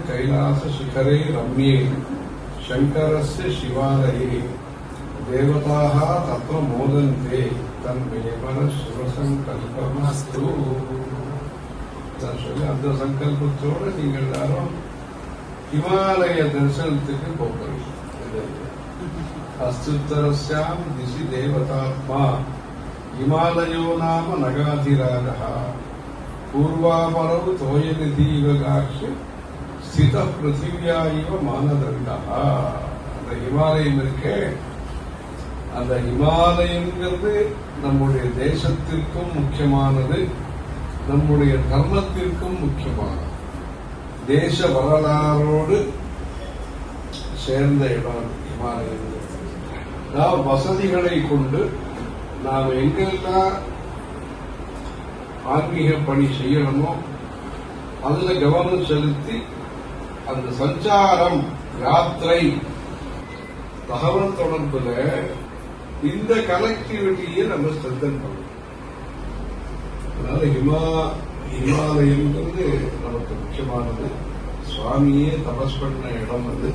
कैलास शिखरे रम्ये शंकरस्य शिवालये देवताः तत्र मोदन्ते तन्मेमन शुभसंकल्पमस्तु. அந்த சங்கல்பத்தோடு நீங்கள் எல்லாரும் ஹிமாலய தரிசனத்துக்கு போகிறீங்க. அஸ்துத்தரஸ்யாம் திசி தேவதாத்மா हिमालयो नाम नगाधिराजः पूर्वापरौ तोयनिधीव गाक्ष्य स्थितः पृथिव्या इव मानदण्डः. அந்த ஹிமாலயம் இருக்கே, அந்த ஹிமாலயங்கிறது நம்முடைய தேசத்திற்கும் முக்கியமானது, நம்முடைய தர்மத்திற்கும் முக்கியமானது. தேச வரலாறோடு சேர்ந்த இடம் ஹிமாலயம். வசதிகளை கொண்டு நாம் எங்கெல்லாம் ஆன்மீக பணி செய்யணுமோ அதுல கவனம் செலுத்தி அந்த சஞ்சாரம் யாத்திரை தகவல் தொடர்புல இந்த கனெக்டிவிட்டியை நம்ம ஸ்ட்ரென்தன் பண்ணணும். அதனால ஹிமாலயம்ங்கிறது நமக்கு முக்கியமானது. சுவாமியே தபஸ் பண்ண இடம் அது.